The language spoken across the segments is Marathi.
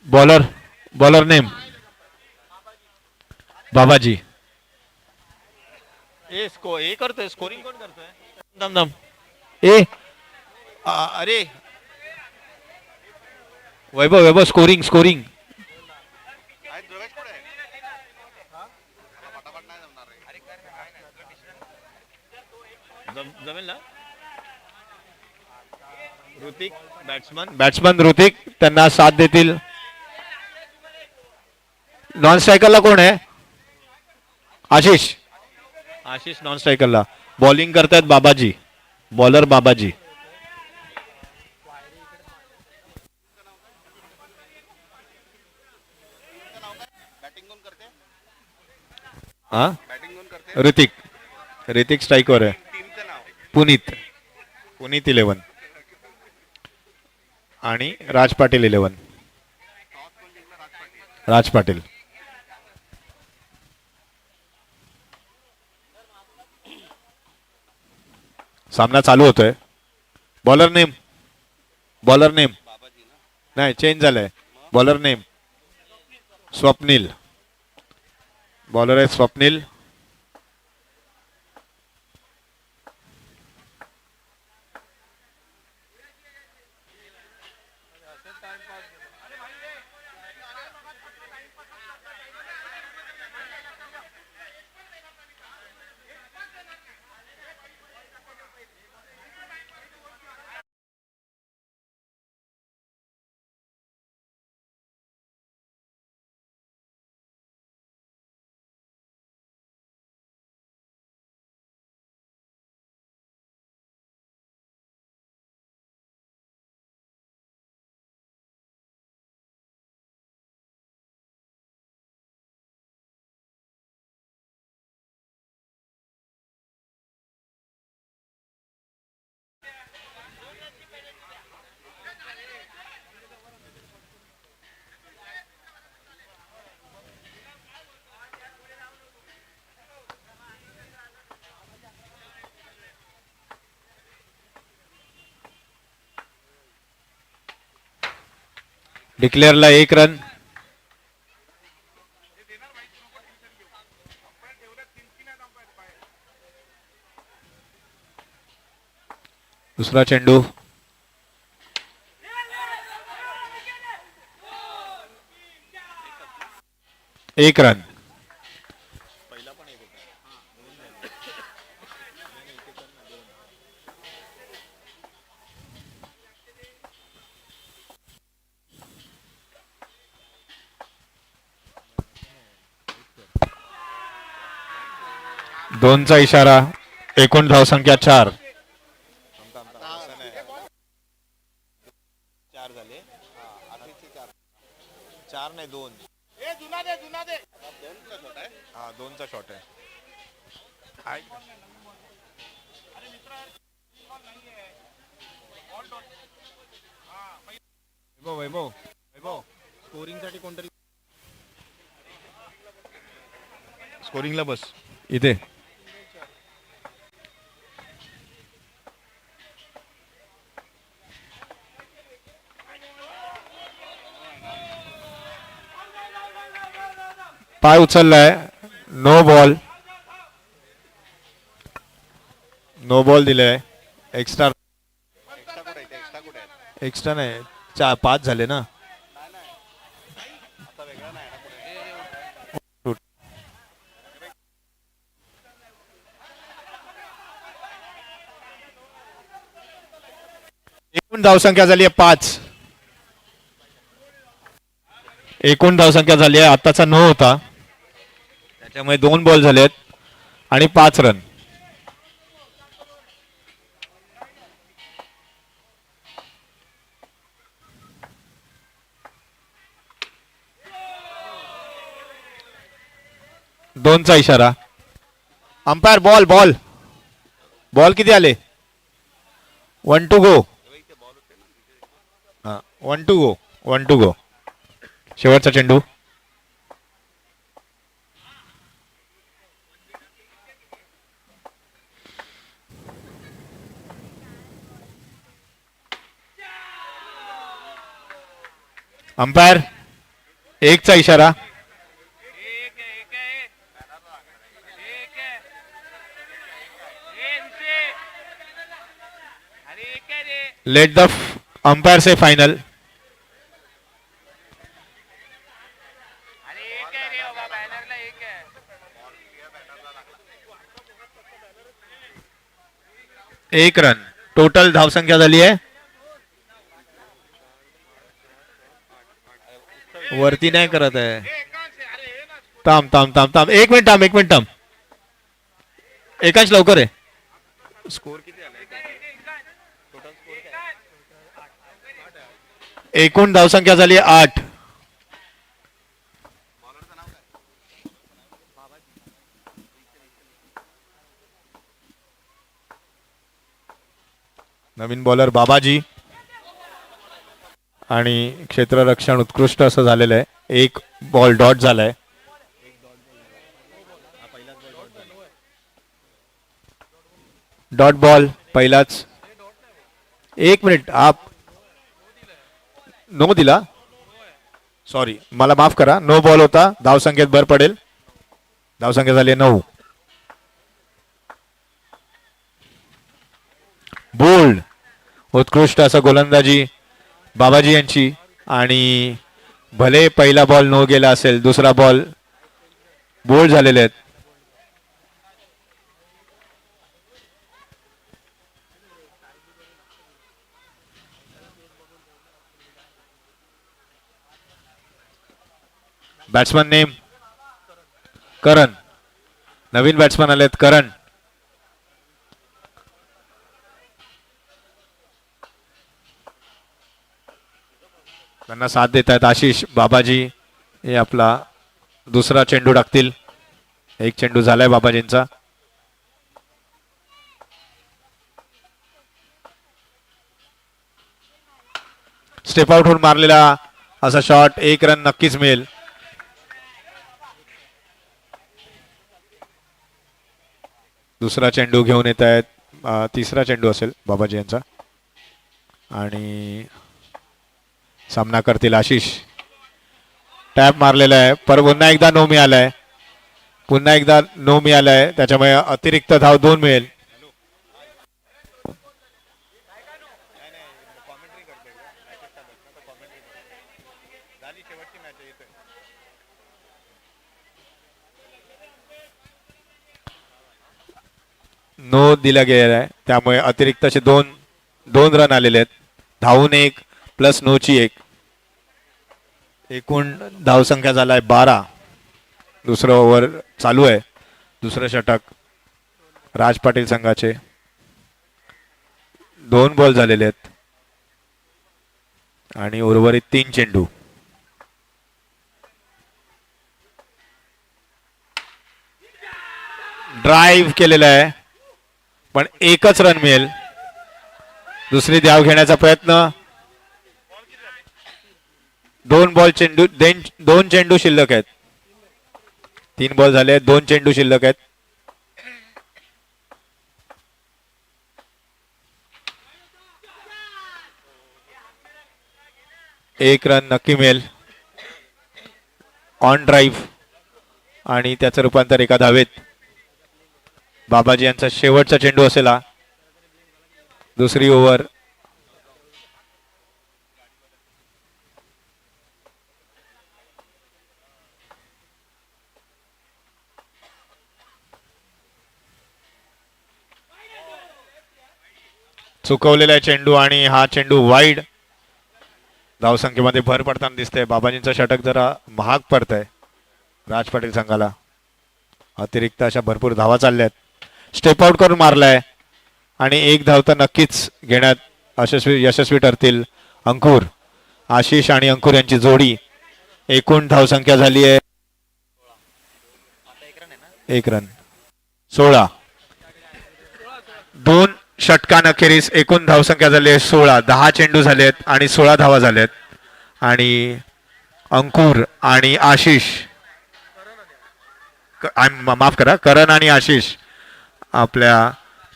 बॉलर बॉलर नेम बाबाजी. ए करतोय स्कोरिंग कोण करतोय. दम दम ए अरे वैभव वैभव स्कोरिंग स्कोरिंग. जमेल ना. ऋतिक बॅट्समन. बॅट्समन ऋतिक त्यांना साथ देतील. नॉन स्ट्रायकरला कोण आहे. आशिष. आशिष नॉन स्ट्रायकरला. बॉलिंग करतायत बाबाजी. बॉलर बाबाजी. हा ऋतिक. ऋतिक स्ट्राईकवर आहे. पुनीत. पुनीत 11 आणि राज पाटील 11. राज पाटील. सामना चालू होतोय. Bowler name. बॉलर नेम नाही चेंज झालंय. Bowler name Swapnil. बॉलर आहे स्वप्नील. डिक्लेअरला 1 रन. दुसरा चेंडू. 1 रन. दोनचा इशारा. एकूण धावसंख्या 4. चार नाही 2. हा 2चा शॉट आहे. वैभव वैभव वैभव स्कोरिंग साठी कोणतरी स्कोरिंगला बस इथे. पाय उचललाय. No ball. नो बॉल दिलाय. एक्स्ट्रा. एक्स्ट्रा नाही 5 झाले ना. एकूण धावसंख्या झाली आहे 5. एकूण धावसंख्या झाली आहे. आताचा 9 होता त्याच्यामुळे 2 बॉल झालेत आणि 5 रन. दोनचा इशारा. Umpire ball ball. बॉल किती आले. 1 to go. 1 to go. 1 to go. शेवटचा चेंडू. अंपायर एकचा इशारा. Let the umpire say final. एक रन. टोटल धावसंख्या झाली आहे. वरती नाही करत आहे. थांब थांब थांब थांब, एक मिनिट थांब, एक मिनिट थांब. एकाच लवकर आहे. स्कोर किती आला? एकूण धावसंख्या झाली 8. नवीन बॉलर बाबाजी आणि क्षेत्ररक्षण उत्कृष्ट असं झालेलं आहे. एक बॉल डॉट झालाय. डॉट बॉल पहिलाच. एक मिनिट, आप नो दिला, सॉरी मला माफ करा, नो बॉल होता. धावसंख्येत भर पडेल. धावसंख्या झाली 9. बोल्ड उत्कृष्ट असं गोलंदाजी बाबाजी यांची. आणि भले पहिला बॉल नो गेला असेल, दुसरा बॉल बोल्ड झालेले आहेत. बॅट्समन नेम करण. नवीन बॅट्समन आलेत करण. त्यांना साथ देत आहेत आशिष. बाबाजी हे आपला दुसरा चेंडू टाकतील. एक चेंडू झालाय बाबाजींचा. स्टेप आउट होऊन मारलेला असा शॉट. एक रन नक्कीच मिळेल. दुसरा चेंडू घेऊन येत आहेत. तिसरा चेंडू असेल बाबाजी यांचा. आणि सामना करतील आशिष. टॅप मारलेला आहे, पर पुन्हा एकदा नो मिळालाय. पुन्हा एकदा नो मिळालाय, त्याच्यामुळे अतिरिक्त धाव 2 मिळेल. नो दिला गेला आहे, त्यामुळे अतिरिक्त असे 2 रन आलेले आहेत. धावून 1 प्लस नोची 1. एकूण धावसंख्या झालाय 12. दुसरं ओव्हर चालू आहे. दुसरं षटक राज पाटील संघाचे. 2 बॉल झालेले आहेत आणि उर्वरित 3 चेंडू. ड्राईव्ह केलेला आहे, पण एकच रन मिळेल. दुसरी धाव घेण्याचा प्रयत्न. 2 बॉल चेंडू, 2 चेंडू शिल्लक आहेत. 3 बॉल झाले, 2 चेंडू शिल्लक आहेत. एक रन नक्की मिळेल. ऑन ड्राईव्ह आणि त्याचं रूपांतर एका धावेत. बाबाजी यांचा शेवटचा चेंडू असेल हा. दुसरी ओव्हर. चुकवलेला चेंडू आणि हा चेंडू वाईड. धावसंख्येमध्ये भर पडताना दिसतंय. बाबाजींचं षटक जरा महाग पडतंय राज पाटील संघाला. अतिरिक्त अशा भरपूर धावा चालल्यात. स्टेप आउट करून मारलाय आणि एक धाव तर नक्कीच घेण्यात यशस्वी ठरतील अंकुर. आशिष आणि अंकुर यांची जोडी. एकूण धावसंख्या झाली आहे 1 रन. 16. 2 षटकांअखेरीस एकूण धावसंख्या झाली आहे 16. 10 चेंडू झालेत आणि 16 धावा झाल्यात. आणि अंकुर आणि आशिष, माफ करा, करण आणि आशिष आपल्या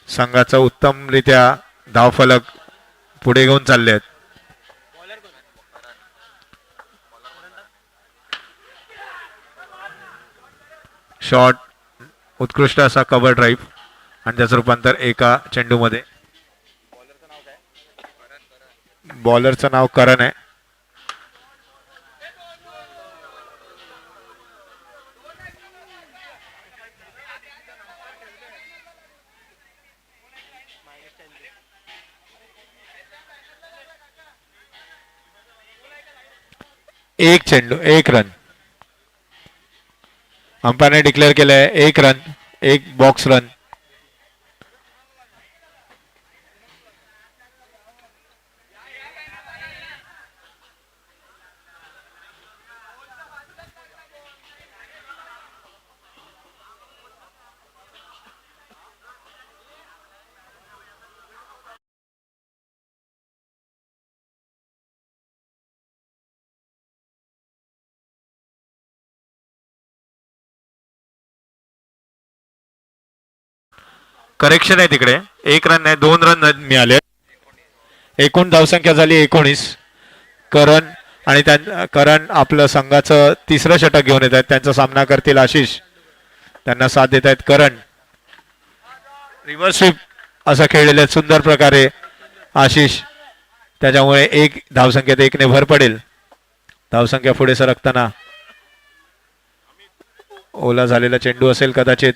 संघाचा उत्तमरित्या धावफलक पुढे घेऊन चालले आहेत. शॉट उत्कृष्ट असा कव्हर ड्राईव्ह आणि त्याचं रूपांतर एका चेंडूमध्ये. बॉलरचं नाव करण आहे. एक चेंडू 1 रन. अंपायरने डिक्लेअर केलंय 1 रन, 1 बॉक्स रन. करेक्शन आहे तिकडे. 1 रन नाही 2 रन मिळाले. एकूण धावसंख्या झाली 19. करण आणि करण आपलं संघाचं तिसरं षटक घेऊन येत आहेत. त्यांचा सामना करतील आशिष. त्यांना साथ देत आहेत करण. रिव्हर्स स्वीप असं खेळलेलं सुंदर प्रकारे आशिष. त्याच्यामुळे 1 धावसंख्येत 1 ने भर पडेल. धावसंख्या पुढे सरकताना ओला झालेला चेंडू असेल कदाचित.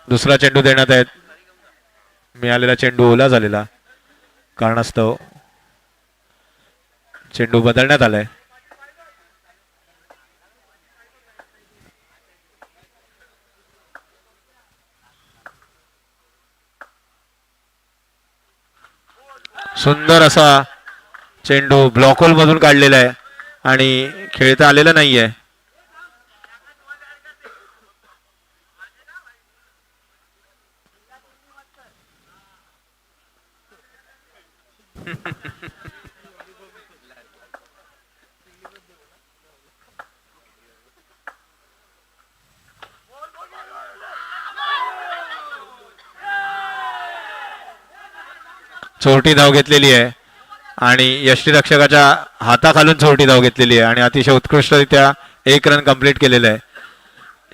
दुसरा चेंडू देण्यात आहेत. मिळालेला चेंडू ओला झालेला कारणास्तव चेंडू बदलण्यात आलाय. सुंदर असा चेंडू ब्लॉक होल मधून काढलेला आहे आणि खेळता आलेला नाहीये. चोरटी धाव घेतलेली आहे आणि यष्टीरक्षकाच्या हाताखालून चोरटी धाव घेतलेली आहे आणि अतिशय उत्कृष्टरित्या 1 रन कंप्लीट केलेलं आहे.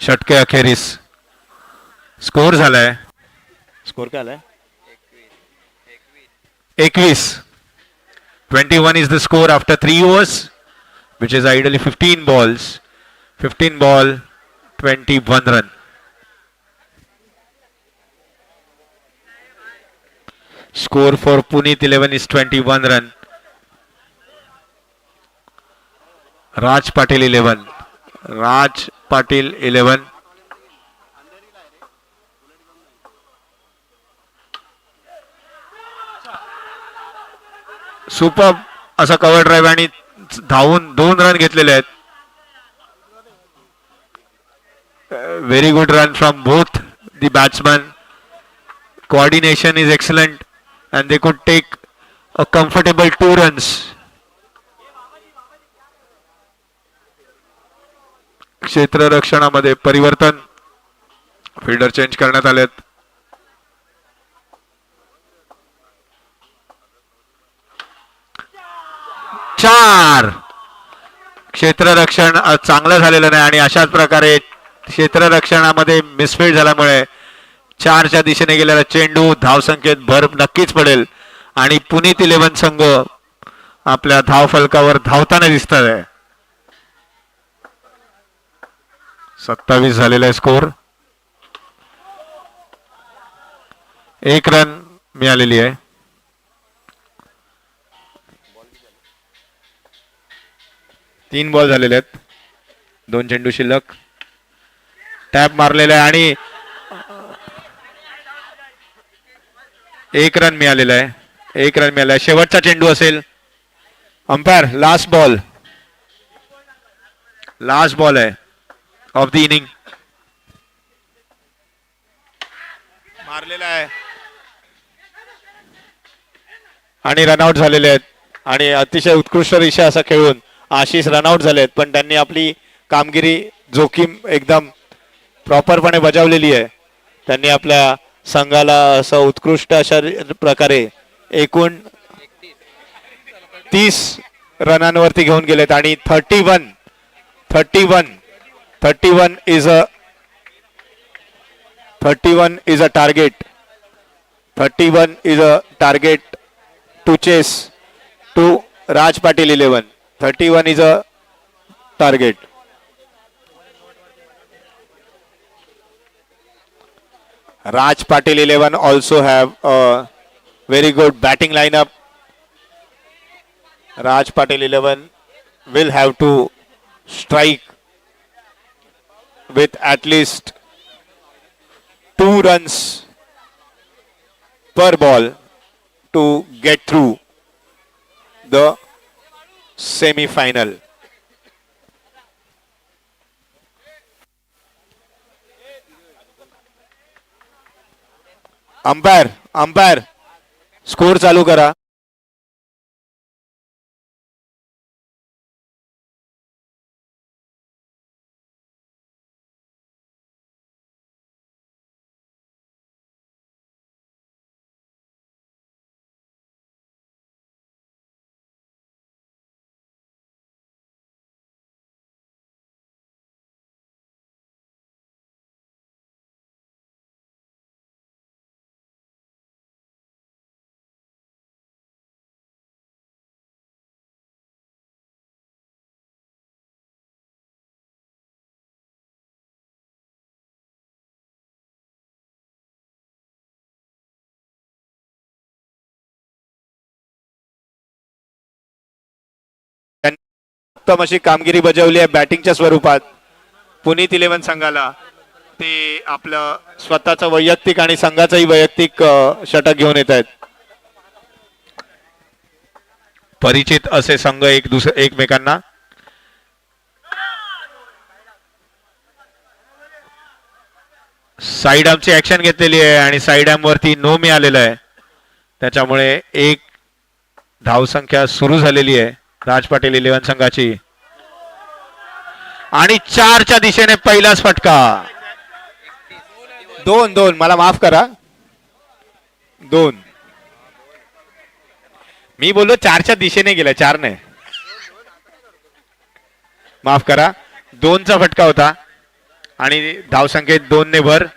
षटके अखेरीस स्कोर झालाय. स्कोर काय आलाय? 21. 21 is the score after 3 overs, which is ideally 15 balls. 15 ball, 21 run. Score for Puneet 11 is 21 run. Raj Patil 11. Raj Patil 11. Super असा कव्हर ड्राईव्ह आणि धावून 2 रन घेतलेले आहेत. Very good run from both the batsman. Coordination is excellent and they could take a comfortable 2 runs. क्षेत्ररक्षणामध्ये परिवर्तन. फिल्डर चेंज करण्यात आलेत. चार. क्षेत्ररक्षण चांगलं झालेलं नाही आणि अशाच प्रकारे क्षेत्ररक्षणामध्ये मिसफील्ड झाल्यामुळे 4च्या दिशेने गेलेला चेंडू धावसंख्येत भर नक्कीच पडेल आणि पुनीत 11 संघ आपल्या धावफलकावर धावताना दिसतात आहे. 27 झालेला आहे स्कोर. 1 रन मिळालेली आहे. तीन बॉल झालेले आहेत. 2 चेंडू शिल्लक. टॅप मारलेला आहे आणि 1 रन मिळालेला आहे. 1 रन मिळाला. शेवटचा चेंडू असेल. अंपायर लास्ट बॉल आहे ऑफ द इनिंग. मारलेला आहे आणि रनआउट झालेले आहेत आणि अतिशय उत्कृष्ट रित्या असं खेळून आशिष रनआउट झालेत. पण त्यांनी आपली कामगिरी जोखीम एकदम प्रॉपरपणे बजावलेली आहे. त्यांनी आपल्या संघाला असं उत्कृष्ट अशा प्रकारे एकूण 30 रनांवरती घेऊन गेलेत आणि 31 is a 31 is a target. 31 is a target to chase to Raj Patil 11. 31 is a target. Raj Patil 11 also have a very good batting lineup. Raj Patil 11 will have to strike with at least 2 runs per ball to get through the semi-final. Umpire score चालू करा. उत्तम अशी कामगिरी बजावली आहे बॅटिंगच्या स्वरूपात. पुनीत 11 संघाला ते आपलं स्वतःचं वैयक्तिक आणि संघाचंही वैयक्तिक षटक घेऊन येत आहेत. परिचित असे संघ एकमेकांना. साईड आर्मची ऍक्शन घेतलेली आहे आणि साईड आर्म वरती नो मिळालेलं आहे. त्याच्यामुळे एक धावसंख्या सुरू झालेली आहे राज पाटील 11 संघाची. आणि 4च्या दिशेने पहिलाच फटका. 2 मला माफ करा. 2 मी बोललो 4च्या दिशेने गेला 4 ने. माफ करा. 2चा फटका होता आणि धावसंख्येत 2 ने भर.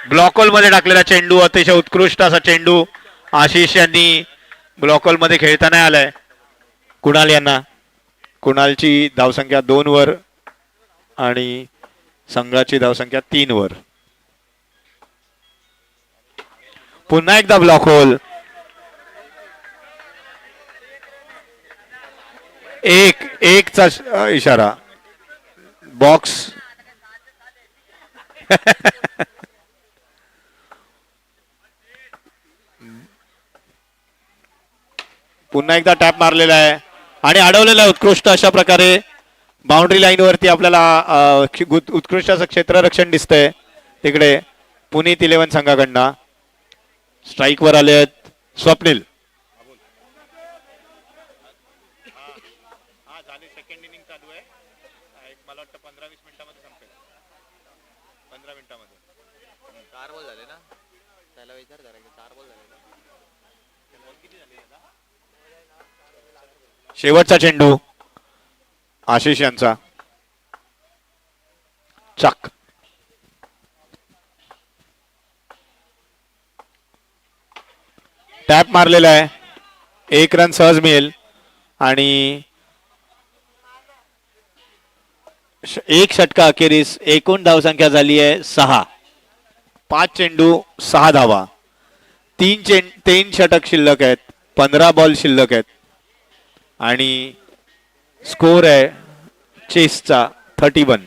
ब्लॉक होल मध्ये टाकलेला चेंडू अतिशय उत्कृष्ट असा चेंडू आशिष यांनी ब्लॉक होल मध्ये खेळता नाही आलाय. कुणाल यांना. कुणालची धावसंख्या 2 वर आणि संघाची धावसंख्या 3 वर. पुन्हा एकदा ब्लॉक होल. एकचा इशारा. बॉक्स. पुन्हा एकदा टॅप मारलेला आहे आणि अडवलेला आहे उत्कृष्ट अशा प्रकारे. बाउंड्री लाईन वरती आपल्याला उत्कृष्ट असं क्षेत्ररक्षण दिसतंय तिकडे पुनीत 11 संघाकडनं. स्ट्राईक वर आले आहेत स्वप्नील. सेकंड इनिंग चालू आहे. मला वाटतं 15-20 मिनिटांमध्ये संपेल. 15 मिनिटांमध्ये 4 बॉल झाले ना. त्याला विचार करा की 4 बॉल झाले ना. शेवटचा चेंडू आशिष यांचा. चक. टॅप मारलेला आहे. 1 रन सहज मिळेल आणि 1 षटका अखेरीस एकूण धावसंख्या झाली आहे 6. 5 चेंडू 6 धावा. 3 षटक शिल्लक आहेत. 15 बॉल शिल्लक आहेत आणि स्कोर आहे चेसचा 31.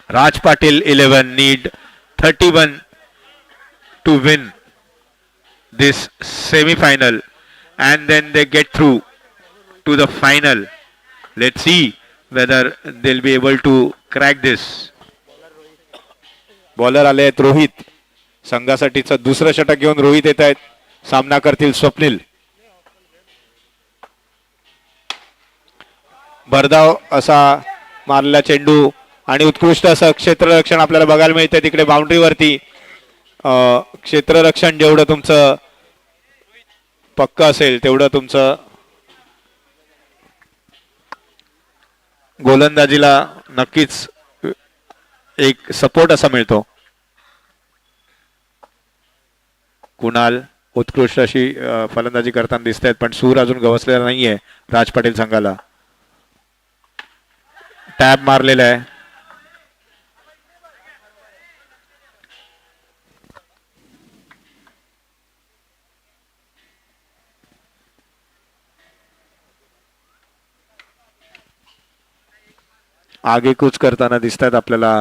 Raj Patil 11 need 31 to win this semi-final and then they get through to the final. Let's see whether they'll be able to crack this. Bowler आले आहेत रोहित. संघासाठीचं दुसरं षटक घेऊन रोहित येत आहेत. सामना करतील स्वप्नील. भरधाव असा मारलेला चेंडू आणि उत्कृष्ट असं क्षेत्ररक्षण आपल्याला बघायला मिळते तिकडे बाउंड्रीवरती. क्षेत्ररक्षण जेवढं तुमचं पक्क असेल तेवढं तुमचं गोलंदाजीला नक्कीच एक सपोर्ट असा मिळतो. कुणाल उत्कृष्ट अशी फलंदाजी करताना दिसत आहेत पण सूर अजून गवसलेला नाहीये राज पाटील संघाला. टॅप मारलेला आहे. आगेकूच करताना दिसत आहेत आपल्याला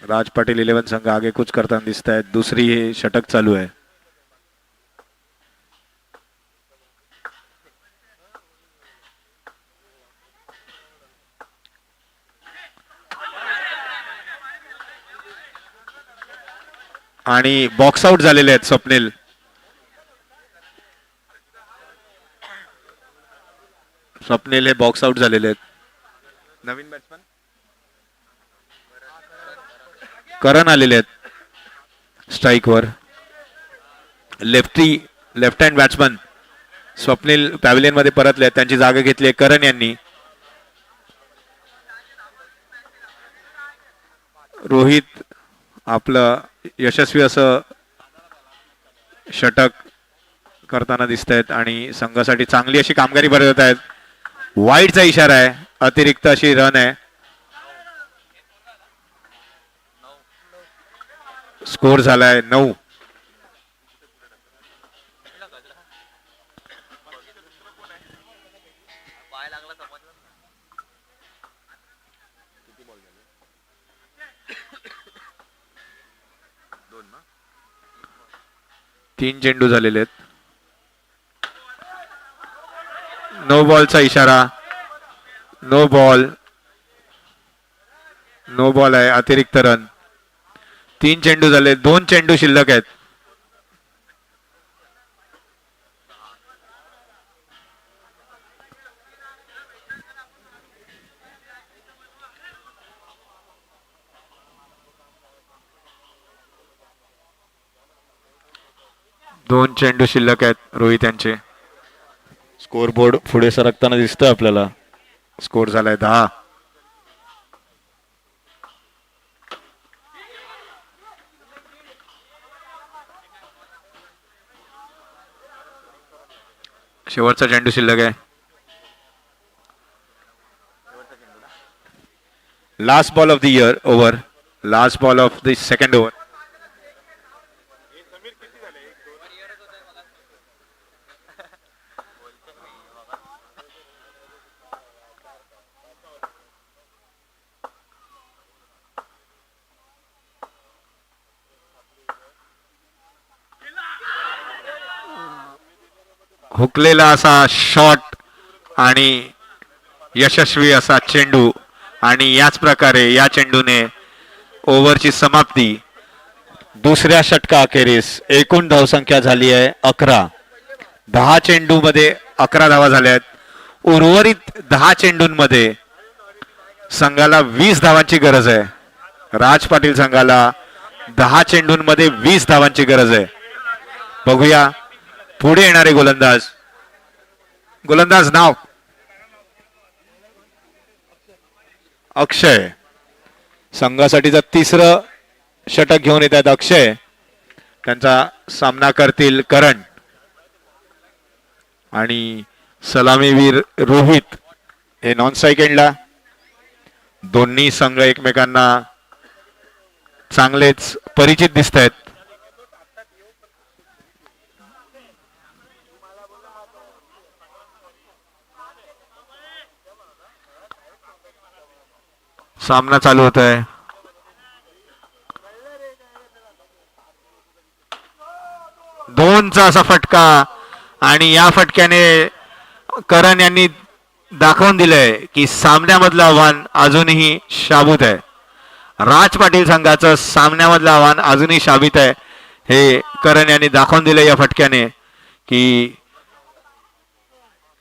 राज पाटील 11 संघ आगेकूच करताना दिसत आहेत. दुसरी हे षटक चालू आहे. आणि बॉक्स आउट झालेले आहेत स्वप्नील. स्वप्नील हे बॉक्स आउट झालेले आहेत. नवीन बॅट्समन करण आलेले आहेत स्ट्राईकवर. Left hand batsman Swapnil pavilion मध्ये परतले आहेत. त्यांची जागा घेतली आहे करण यांनी. रोहित आपलं यशस्वी असं षटक करताना दिसत आहेत आणि संघासाठी चांगली अशी कामगिरी बजावत आहेत. वाईडचा इशारा आहे. अतिरिक्त अशी रन आहे. स्कोर झालाय 9. पाय लागला समजलं. 3 चेंडू झालेले आहेत. नो बॉलचा इशारा. नो बॉल आहे. अतिरिक्त रन. 3 चेंडू झाले. 2 चेंडू शिल्लक आहेत. दोन चेंडू शिल्लक आहेत रोहित यांचे. स्कोर बोर्ड पुढे सरकताना दिसतोय आपल्याला. स्कोर झालाय 10. शेवटचा चेंडू शिल्लक आहे. Last ball of the year over. Last ball of the second over. हुकलेला असा शॉट आणि यशस्वी असा चेंडू आणि याच प्रकारे या चेंडूने ओव्हरची समाप्ती. दुसऱ्या षटका अखेरीस एकूण धावसंख्या झाली आहे 11. 10 चेंडूमध्ये 11 धावा झाल्या आहेत. उर्वरित 10 चेंडूंमध्ये संघाला 20 धावांची गरज आहे. राज पाटील संघाला 10 चेंडूंमध्ये 20 धावांची गरज आहे. बघूया पुढे येणारे गोलंदाज नाव अक्षय. संघासाठीचं तिसरं षटक घेऊन येत आहेत अक्षय. त्यांचा सामना करतील करण आणि सलामीवीर रोहित हे नॉन स्ट्राईक एंडला. दोन्ही संघ एकमेकांना चांगलेच परिचित दिसत आहेत. सामना चालू होत आहे. दोनचा असा फटका आणि या फटक्याने करण यांनी दाखवून दिलंय की सामन्यामधलं आव्हान अजूनही शाबूत आहे. राज पाटील संघाचं सामन्यामधलं आव्हान अजूनही शाबूत आहे हे करण यांनी दाखवून दिलंय या फटक्याने. की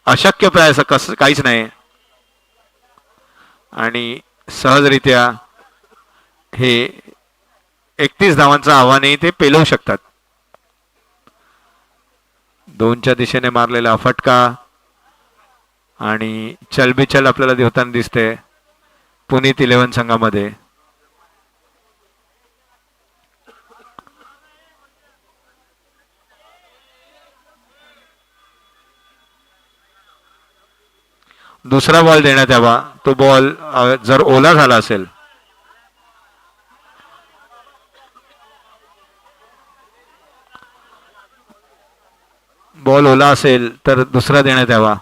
अशक्यप्राय असं कसं काहीच नाही आणि सहजरित्या हे 31 धावांचं आव्हानही ते पेलवू शकतात. 2च्या दिशेने मारलेला फटका आणि चलबिचल आपल्याला देवताना दिसते पुनीत 11 संघामध्ये. दुसरा बॉल देण्यात यावा. तो बॉल जर ओला झाला असेल बॉल ओला असेल तर दुसरा देण्यात यावा.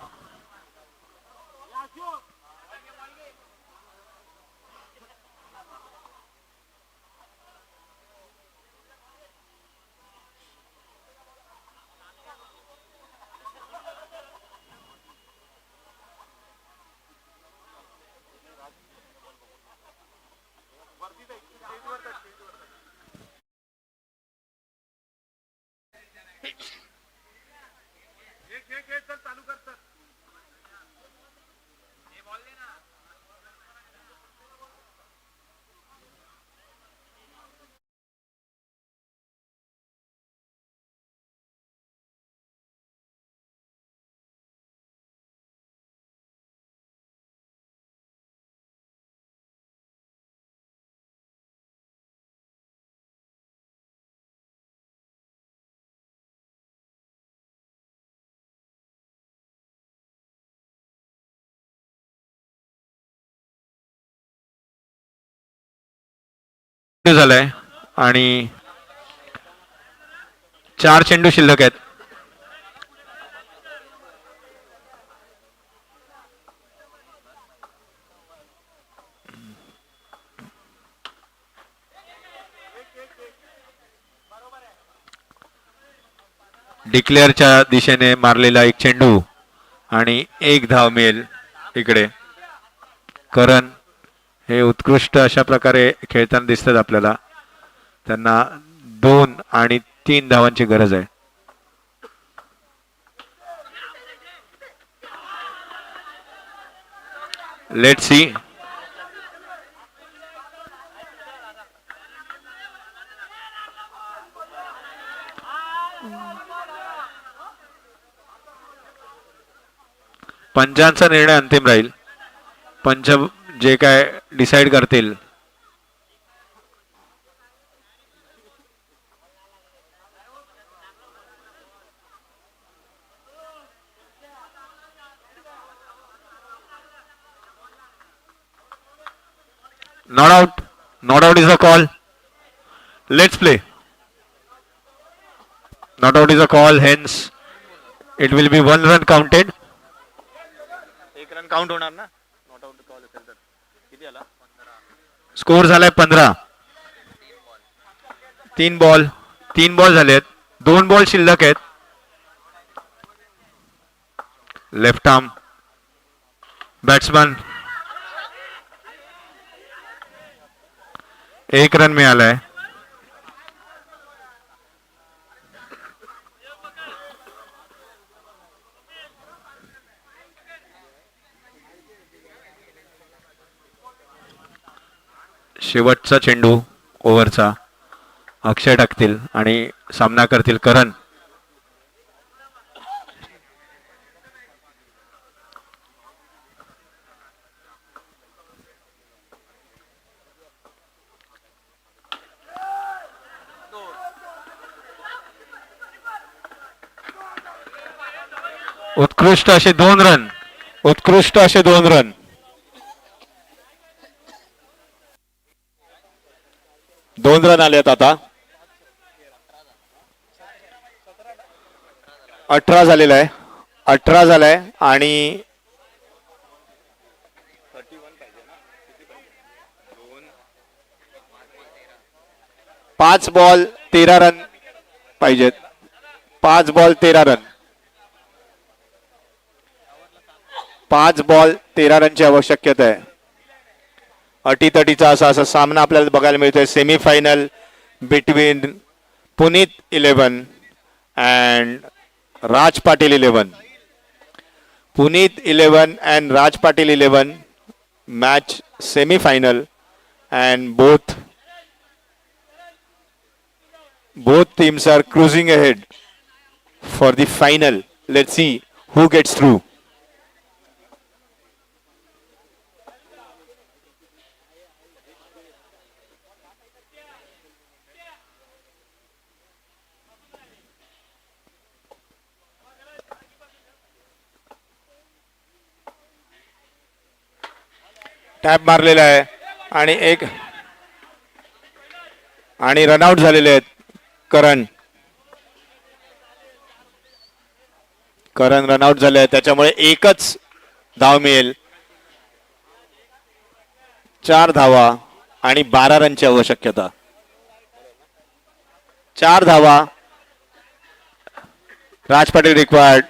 झालाय आणि 4 चेंडू शिल्लक आहेत. डिक्लेअरच्या दिशेने मारलेला एक चेंडू आणि 1 धाव मिळेल इकडे. करण हे उत्कृष्ट अशा प्रकारे खेळताना दिसतात आपल्याला. त्यांना 2 आणि 3 धावांची गरज आहे. Let see. पंचांचा निर्णय अंतिम राहील. पंच जे काय डिसाइड करतील not out. Not out is a call. Let's play. Not out is a call, hence it will be 1 run counted. 1 run count होणार ना नॉट आउट कॉल असेल तर. किती आला? स्कोर झालाय 15. 3 बॉल झालेत. 2 बॉल शिल्लक आहेत. लेफ्ट आर्म बॅट्समन 1 रन मिळालाय. शेवटचा चेंडू ओव्हरचा अक्षय टाकतील आणि सामना करतील करण. उत्कृष्ट असे 2 रन. उत्कृष्ट असे 2 रन. 2 रन आलेत आता. 18 झालेला आहे. 18 झालाय आणि 5 बॉल 13 रन पाहिजेत. 5 बॉल 13 रन. 5 बॉल 13 रनची आवश्यकता आहे. अटीतटीचा असा सामना आपल्याला बघायला मिळतोय. Semifinal between Puneet 11 and Raj Patil 11. Puneet 11 and Raj Patil 11 match semi-final, and both teams are cruising ahead for the final. Let's see who gets through. Tap मारलेला आहे आणि रनआउट झालेले आहेत. करण रनआउट झाले आहे, त्याच्यामुळे एकच धाव मिळेल. 4 धावा आणि 12 रनची आवश्यकता. 4 धावा. राज Patil required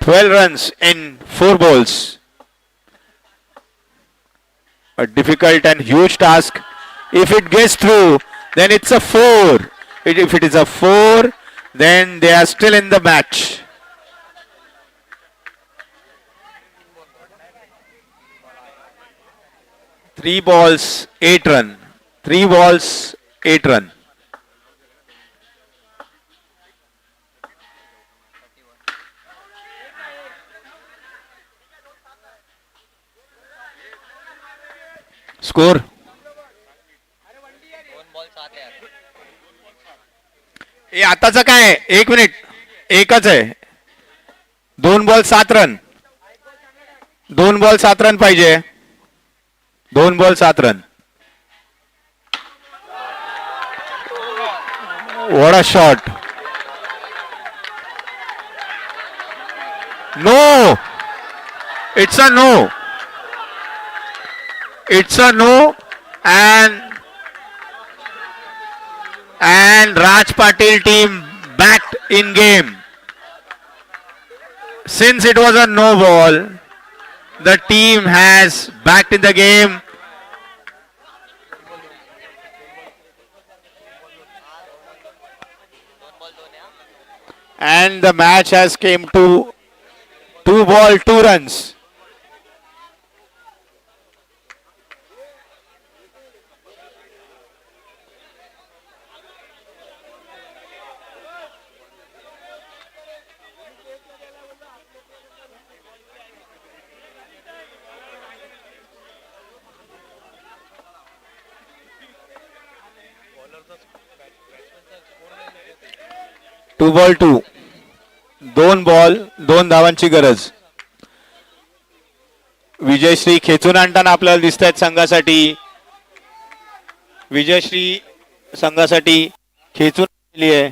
12 runs in 4 balls. A difficult and huge task. If it gets through, then it's a 4. If it is a 4, then they are still in the match. Three balls, 8 run. 3 balls, 8 run. Score 2 ball 7 आहे. हे आताचं काय? 1 मिनिट. एकच आहे. 2 बॉल 7 रन. 2 बॉल 7 रन पाहिजे. 2 ball 7 run. What a shot. No. It's a no. It's a no, and Raj Patil team backed in game. Since it was a no ball, the team has backed in the game. And the match has came to 2 ball 2 runs. Two ball 2. 2 ball 2 धावांची गरज. विजयश्री खेचून आणताना आपल्याला दिसत आहेत संघासाठी. विजयश्री संघासाठी खेचून आणली आहे.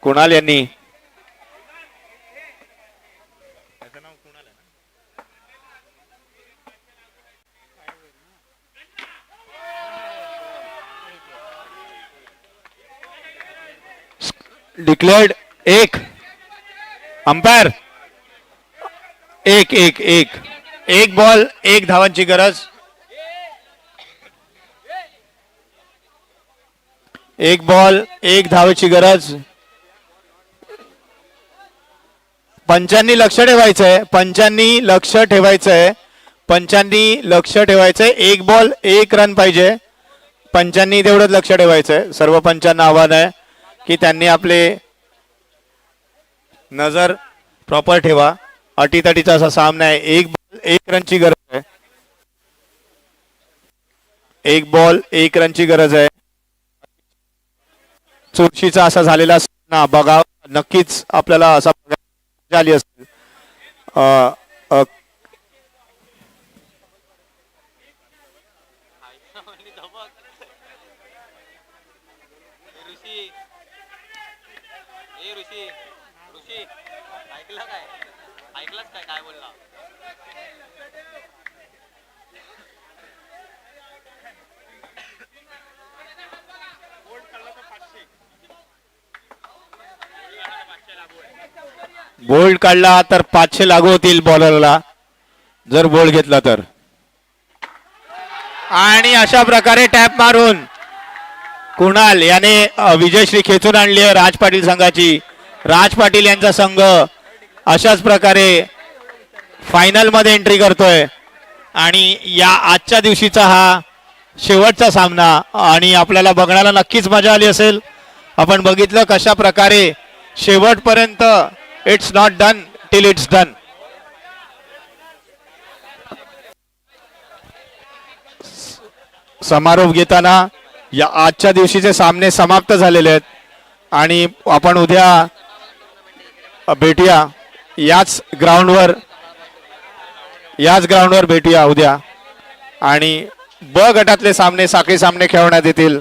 कुणाल यांनी डिक्लेअर्ड 1. अंपायर 1 बॉल 1 धावांची गरज. 1 बॉल 1 धावेची गरज. पंचांनी लक्ष ठेवायचंय. पंचांनी लक्ष ठेवायचंय. 1 बॉल 1 रन पाहिजे. पंचांनी तेवढंच लक्ष ठेवायचंय. सर्व पंचांना आव्हान आहे की त्यांनी आपले नजर प्रॉपर ठेवा. अटीतटीचा असा सामना आहे. 1 बॉल 1 रनची गरज आहे. 1 बॉल 1 रनची गरज आहे. चुरशीचा असा झालेला सामना बघा. नक्कीच आपल्याला असा मजा आली असेल. ऐकलंच काय बोलला. बोल्ड काढला तर 500 लागू होतील बॉलरला जर बोल्ड घेतला तर. आणि अशा प्रकारे टॅप मारून कुणाल याने विजयश्री खेचून आणली आहे राज पाटील संघाची. राज पाटील यांचा संघ अशाच प्रकारे फायनल मध्ये एंट्री करतोय आणि या आजच्या दिवशीचा हा शेवटचा सामना आणि आपल्याला बघण्याला नक्कीच मजा आली असेल. आपण बघितलं कशा प्रकारे शेवटपर्यंत it's not done till it's done. समारोप घेताना या आजच्या दिवशीचे सामने समाप्त झालेले आहेत आणि आपण उद्या भेटूया याच ग्राउंडवर भेटूया उद्या आणि ब गटातले सामने साखळी सामने खेळवण्यात येतील.